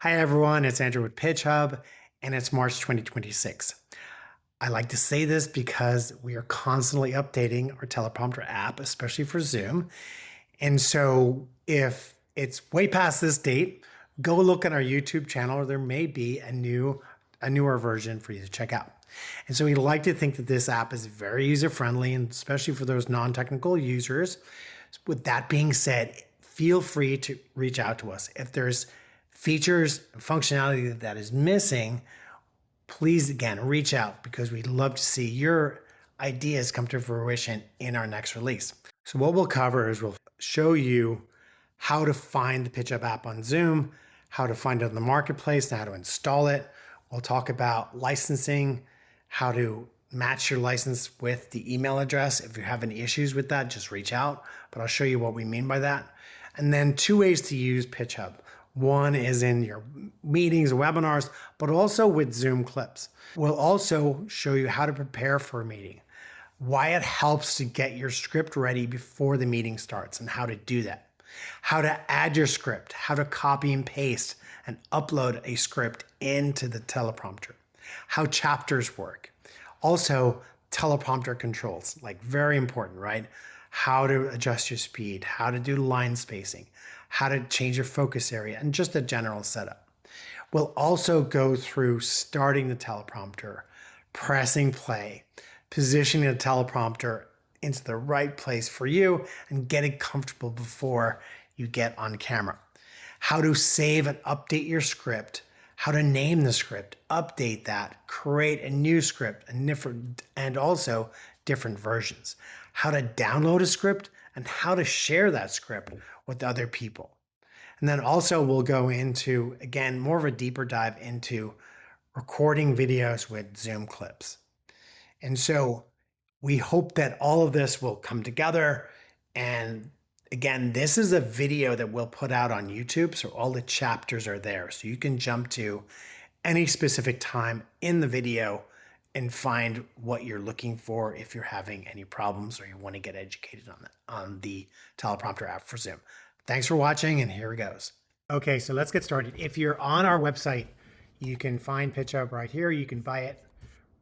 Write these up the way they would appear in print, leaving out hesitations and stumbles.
Hi everyone, it's Andrew with PitchHub, and it's March 2026. I like to say this because we are constantly updating our teleprompter app, especially for Zoom. And so if it's way past this date, go look at our YouTube channel, or there may be a newer version for you to check out. And so we like to think that this app is very user-friendly, and especially for those non-technical users. With that being said, feel free to reach out to us. If there's features and functionality that is missing, please again reach out, because we'd love to see your ideas come to fruition in our next release. So what we'll cover is we'll show you how to find the PitchHub app on Zoom, how to find it in the marketplace, and how to install it. We'll talk about licensing, how to match your license with the email address. If you have any issues with that, just reach out, but I'll show you what we mean by that. And then 2 ways to use PitchHub. One is in your meetings, webinars, but also with Zoom clips. We'll also show you how to prepare for a meeting, why it helps to get your script ready before the meeting starts, and how to do that, how to add your script, how to copy and paste and upload a script into the teleprompter, how chapters work. Also, teleprompter controls, like very important, right? How to adjust your speed, how to do line spacing, how to change your focus area, and just a general setup. We'll also go through starting the teleprompter, pressing play, positioning the teleprompter into the right place for you, and getting comfortable before you get on camera. How to save and update your script, how to name the script, update that, create a new script, and also different versions. How to download a script, and how to share that script with other people. And then also we'll go into, again, more of a deeper dive into recording videos with Zoom clips. And so we hope that all of this will come together. And again, this is a video that we'll put out on YouTube, so all the chapters are there. So you can jump to any specific time in the video and find what you're looking for if you're having any problems or you want to get educated on the teleprompter app for Zoom. Thanks for watching, and here it goes. Okay, so let's get started. If you're on our website, you can find PitchHub right here. You can buy it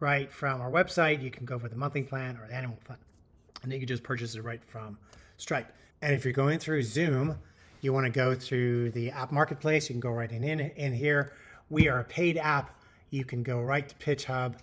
right from our website. You can go for the monthly plan or the annual plan, and then you can just purchase it right from Stripe. And if you're going through Zoom, you want to go through the app marketplace. You can go right in here. We are a paid app. You can go right to PitchHub,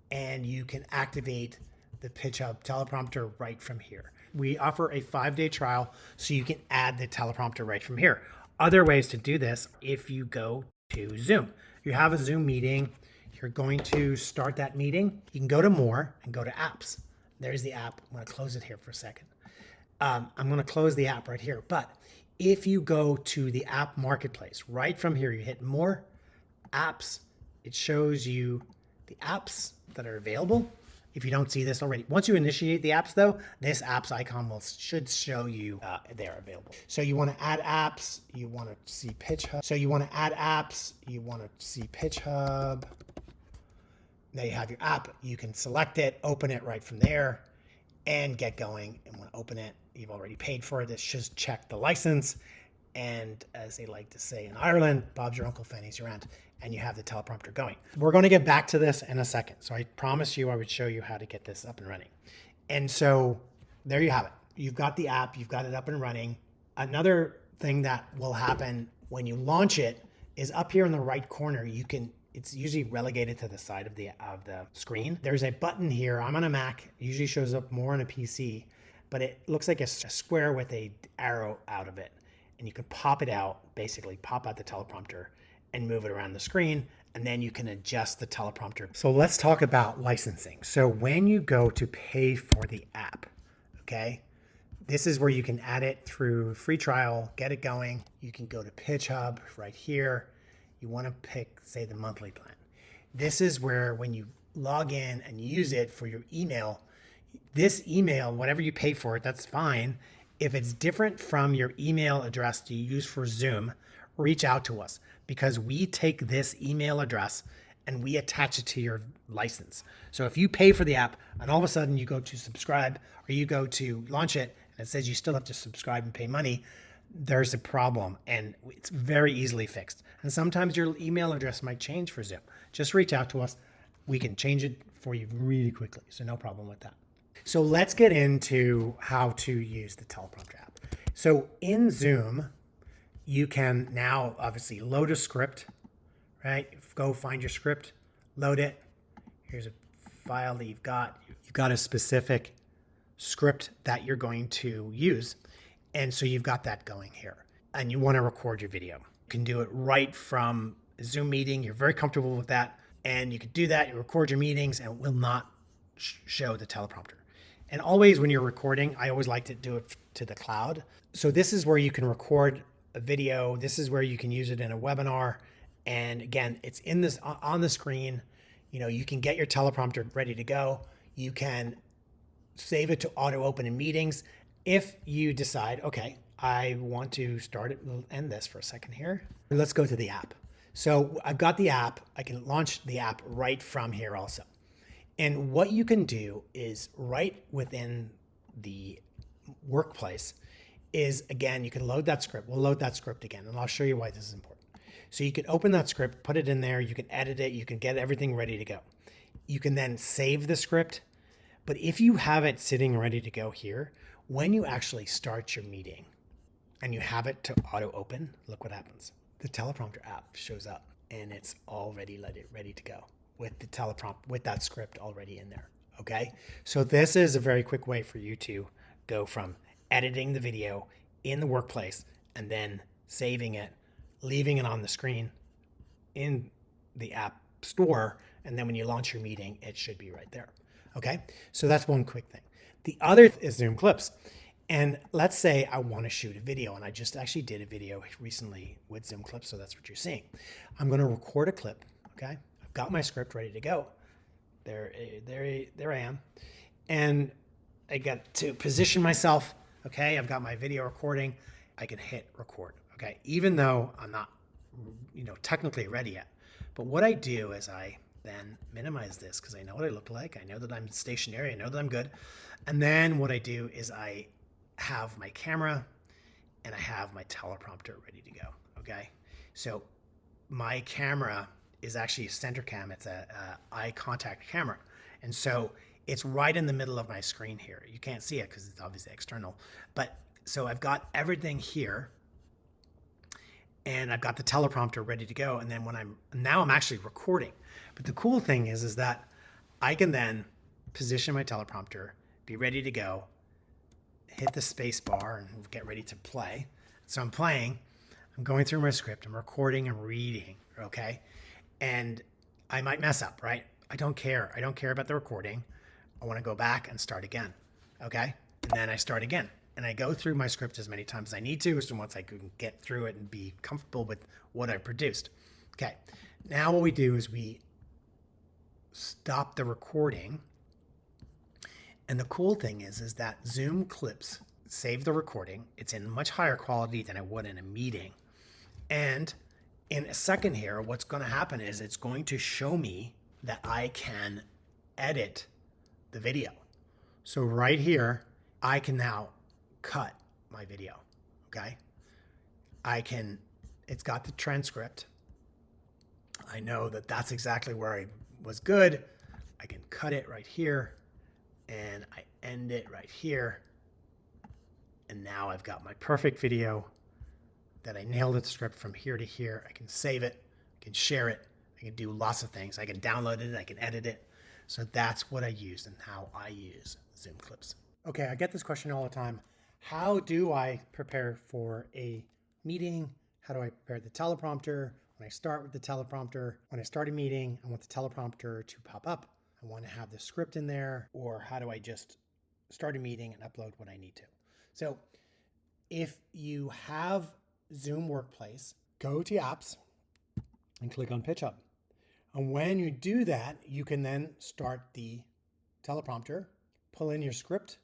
and you can activate the PitchHub teleprompter right from here. We offer a 5-day trial, so you can add the teleprompter right from here. Other ways to do this, if you go to Zoom, you have a Zoom meeting, you're going to start that meeting, you can go to more and go to apps. There's the app. I'm going to close it here for a second. I'm going to close the app right here. But if you go to the app marketplace, right from here, you hit more apps, it shows you the apps that are available. If you don't see this already, once you initiate the apps though, this apps icon should show you they're available. So you want to add apps, you want to see PitchHub. So you want to add apps, you want to see PitchHub. Now you have your app, you can select it, open it right from there, and get going. And when I open it, you've already paid for it. It's just check the license. And as they like to say in Ireland, Bob's your uncle, Fanny's your aunt, and you have the teleprompter going. We're going to get back to this in a second. So I promised you I would show you how to get this up and running. And so there you have it. You've got the app, you've got it up and running. Another thing that will happen when you launch it is up here in the right corner, it's usually relegated to the side of the screen. There's a button here. I'm on a Mac. It usually shows up more on a PC, but it looks like a square with a arrow out of it. And you can pop it out, basically pop out the teleprompter and move it around the screen, and then you can adjust the teleprompter. So let's talk about licensing. So when you go to pay for the app, okay, this is where you can add it through free trial, get it going. You can go to PitchHub right here. You want to pick, say, the monthly plan. This is where when you log in and use it for your email, this email, whatever you pay for it, that's fine. If it's different from your email address you use for Zoom, reach out to us, because we take this email address and we attach it to your license. So if you pay for the app and all of a sudden you go to subscribe, or you go to launch it and it says you still have to subscribe and pay money, there's a problem and it's very easily fixed. And sometimes your email address might change for Zoom. Just reach out to us. We can change it for you really quickly. So no problem with that. So let's get into how to use the teleprompter app. So in Zoom, you can now obviously load a script, right? Go find your script, load it. Here's a file that you've got. You've got a specific script that you're going to use. And so you've got that going here. And you want to record your video. You can do it right from a Zoom meeting. You're very comfortable with that. And you can do that. You record your meetings and it will not show the teleprompter. And always when you're recording, I always like to do it to the cloud. So this is where you can record a video. This is where you can use it in a webinar. And again, it's in this on the screen. You know, you can get your teleprompter ready to go. You can save it to auto open in meetings. If you decide, okay, I want to start it, we'll end this for a second here. Let's go to the app. So I've got the app. I can launch the app right from here also. And what you can do is right within the workplace is, again, you can load that script. We'll load that script again, and I'll show you why this is important. So you can open that script, put it in there, you can edit it, you can get everything ready to go. You can then save the script. But if you have it sitting ready to go here, when you actually start your meeting and you have it to auto open, look what happens. The teleprompter app shows up and it's already ready to go with the teleprompt, with that script already in there. Okay. So this is a very quick way for you to go from editing the video in the workplace and then saving it, leaving it on the screen in the app store. And then when you launch your meeting, it should be right there. Okay. So that's one quick thing. The other is Zoom clips. And let's say I want to shoot a video, and I just actually did a video recently with Zoom clips. So that's what you're seeing. I'm going to record a clip. Okay. I've got my script ready to go. There I am. And I got to position myself. Okay. I've got my video recording. I can hit record. Okay. Even though I'm not, technically ready yet. But what I do is I then minimize this because I know what I look like. I know that I'm stationary. I know that I'm good. And then what I do is I have my camera and I have my teleprompter ready to go. Okay. So my camera is actually a center cam. It's a eye contact camera. And so it's right in the middle of my screen here. You can't see it because it's obviously external, but so I've got everything here and I've got the teleprompter ready to go. And then now I'm actually recording. But the cool thing is that I can then position my teleprompter, be ready to go, hit the space bar and get ready to play. So I'm playing, I'm going through my script, I'm recording, I'm reading, okay? And I might mess up, right? I don't care. I don't care about the recording. I want to go back and start again, okay? And then I start again. And I go through my script as many times as I need to, so once I can get through it and be comfortable with what I produced. Okay, now what we do is we stop the recording. And the cool thing is that Zoom clips save the recording. It's in much higher quality than it would in a meeting. And in a second here, what's going to happen is it's going to show me that I can edit the video. So right here, I can now cut my video, okay? It's got the transcript. I know that that's exactly where I was good. I can cut it right here and I end it right here. And now I've got my perfect video that I nailed the script from here to here. I can save it, I can share it, I can do lots of things. I can download it, I can edit it. So that's what I use and how I use Zoom clips. Okay, I get this question all the time. How do I prepare for a meeting? How do I prepare the teleprompter? When I start with the teleprompter, when I start a meeting, I want the teleprompter to pop up. I want to have the script in there, or how do I just start a meeting and upload what I need to? So if you have Zoom Workplace, go to apps and click on PitchHub. And when you do that, you can then start the teleprompter, pull in your script,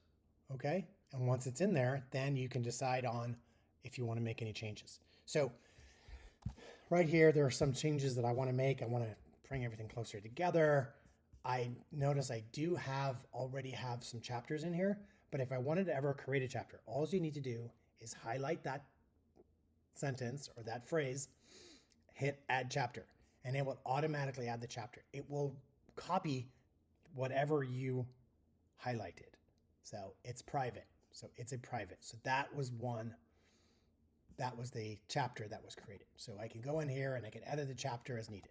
okay? And once it's in there, then you can decide on if you want to make any changes. So right here, there are some changes that I want to make. I want to bring everything closer together. I notice I do already have some chapters in here, but if I wanted to ever create a chapter, all you need to do is highlight that sentence or that phrase, hit add chapter, and it will automatically add the chapter. It will copy whatever you highlighted. So it's private. So it's a private. So that was the chapter that was created. So I can go in here and I can edit the chapter as needed.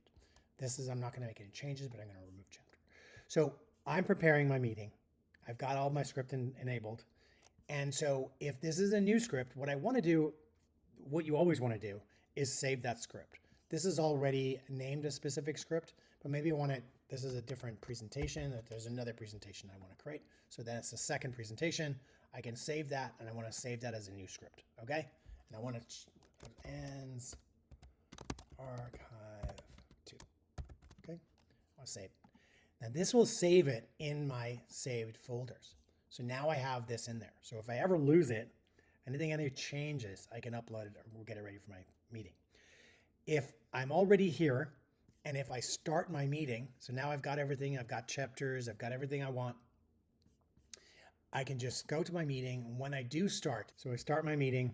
I'm not going to make any changes, but I'm going to remove chapter. So I'm preparing my meeting. I've got all my script enabled. And so if this is a new script, what I want to do, what you always want to do, is save that script. This is already named a specific script, but maybe I want it, this is a different presentation, that there's another presentation I want to create. So then it's the second presentation. I can save that, and I want to save that as a new script, okay? And I want to ends archive 2, okay? I want to save it. Now this will save it in my saved folders. So now I have this in there. So if I ever lose it, any changes, I can upload it or we'll get it ready for my meeting. If I'm already here and if I start my meeting, so now I've got everything, I've got chapters, I've got everything I want, I can just go to my meeting when I do start. So I start my meeting,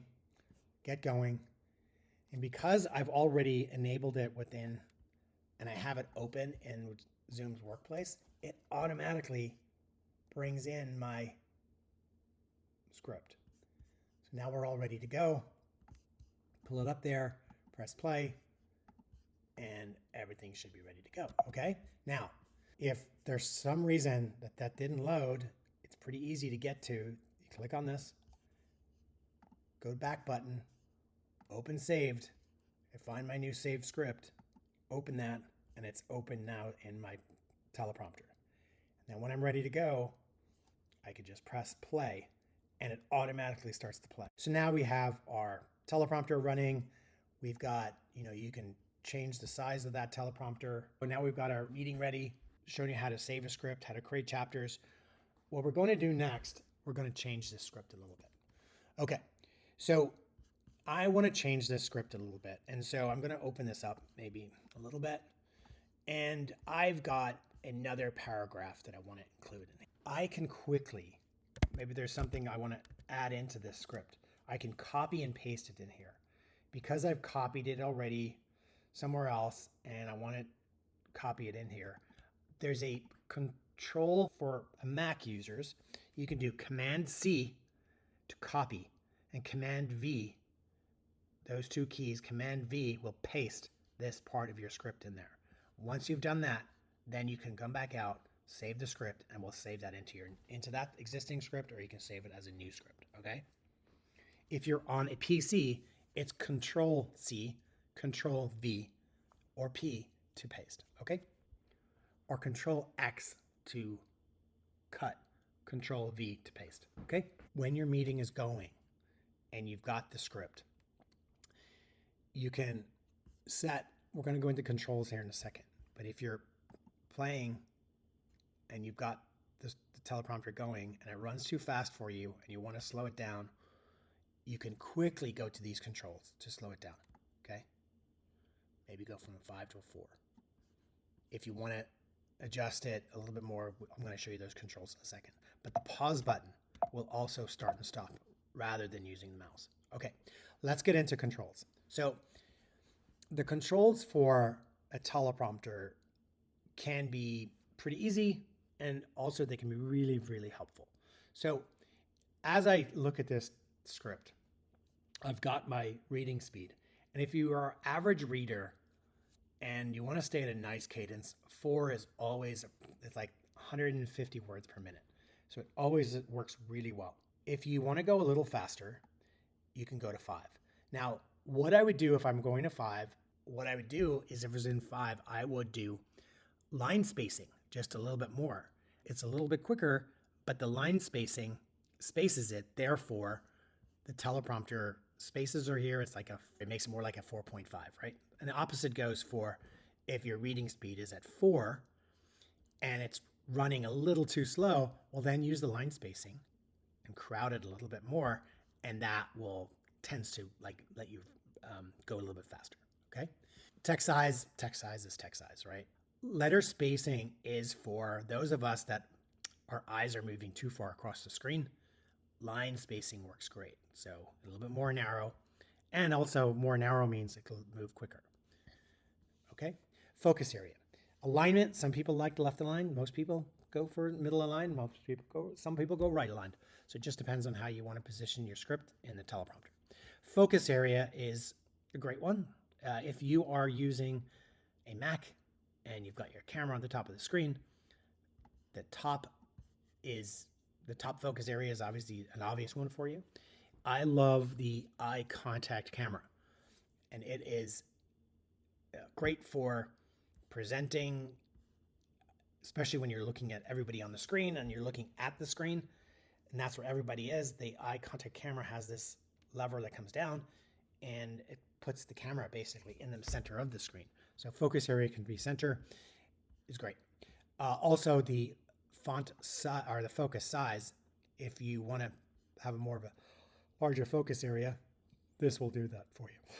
get going, and because I've already enabled it within and I have it open in Zoom's workplace, it automatically brings in my script. So now we're all ready to go. Pull it up there, press play, and everything should be ready to go, okay? Now, if there's some reason that didn't load, it's pretty easy to get to. You click on this, go to back button, open saved, I find my new saved script, open that, and it's open now in my teleprompter. Now when I'm ready to go, I could just press play and it automatically starts to play. So now we have our teleprompter running. We've got, you can change the size of that teleprompter. But now we've got our meeting ready, showing you how to save a script, how to create chapters. What we're going to do next, we're going to change this script a little bit. Okay, so I want to change this script a little bit. And so I'm going to open this up maybe a little bit. And I've got another paragraph that I want to include in it. I can quickly, maybe there's something I want to add into this script. I can copy and paste it in here. Because I've copied it already somewhere else and I want to copy it in here, there's a control for Mac users. You can do Command C to copy and Command V. Those two keys, Command V, will paste this part of your script in there. Once you've done that, then you can come back out, save the script, and we'll save that into that existing script, or you can save it as a new script, okay? If you're on a PC, it's Control C, Control V, or P to paste, okay? Or Control X to cut, Control V to paste, okay? When your meeting is going and you've got the script, you can set, we're going to go into controls here in a second, but if you're playing and you've got the teleprompter going and it runs too fast for you and you want to slow it down, you can quickly go to these controls to slow it down, okay? Maybe go from a 5 to a 4. If you want to adjust it a little bit more, I'm going to show you those controls in a second. But the pause button will also start and stop rather than using the mouse. Okay, let's get into controls. So the controls for a teleprompter can be pretty easy, and also they can be really, really helpful. So as I look at this script, I've got my reading speed. And if you are an average reader and you want to stay at a nice cadence, 4 is always, it's like 150 words per minute. So it always works really well. If you want to go a little faster, you can go to 5. Now, what I would do if I'm going to 5, what I would do is if it was in 5, I would do line spacing just a little bit more. It's a little bit quicker, but the line spacing spaces it. Therefore, the teleprompter spaces are here. It's like it makes it more like a 4.5, right? And the opposite goes for if your reading speed is at 4 and it's running a little too slow, well, then use the line spacing and crowd it a little bit more, and that tends to let you go a little bit faster, okay? Text size is text size, right? Letter spacing is for those of us that our eyes are moving too far across the screen. Line spacing works great. So a little bit more narrow, And also more narrow means it will move quicker. Okay. Focus area. Alignment. Some people like left aligned. Most people go for middle aligned. Some people go right aligned. So it just depends on how you want to position your script in the teleprompter. Focus area is a great one. If you are using a Mac and you've got your camera on the top of the screen, the top focus area is obviously an obvious one for you. I love the eye contact camera, and it is great for presenting, especially when you're looking at everybody on the screen and you're looking at the screen, and that's where everybody is. The eye contact camera has this lever that comes down and it puts the camera basically in the center of the screen. So focus area can be center, is great. Also, the font size or the focus size, if you want to have more of a larger focus area, this will do that for you.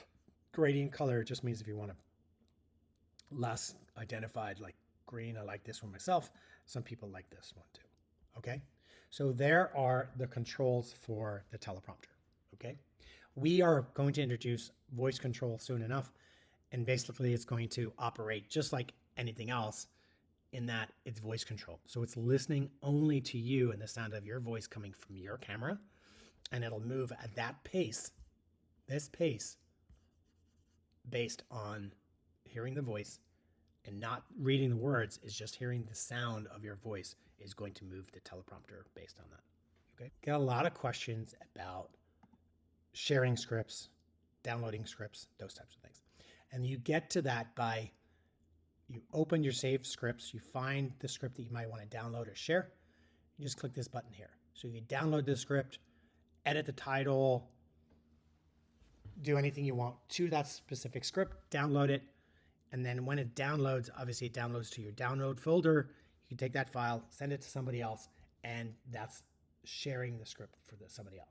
Gradient color just means if you want to less identified, like green, I like this one myself. Some people like this one too. Okay, so there are the controls for the teleprompter. Okay, we are going to introduce voice control soon enough, and basically it's going to operate just like anything else in that it's voice control. So it's listening only to you and the sound of your voice coming from your camera, and it'll move at that pace, this pace, based on hearing the voice and not reading the words, is just hearing the sound of your voice is going to move the teleprompter based on that. Okay. Get a lot of questions about sharing scripts, downloading scripts, those types of things. And you get to that by you open your saved scripts, you find the script that you might want to download or share. You just click this button here. So you download the script, edit the title, do anything you want to that specific script, download it. And then when it downloads, obviously it downloads to your download folder. You can take that file, send it to somebody else, and that's sharing the script for somebody else.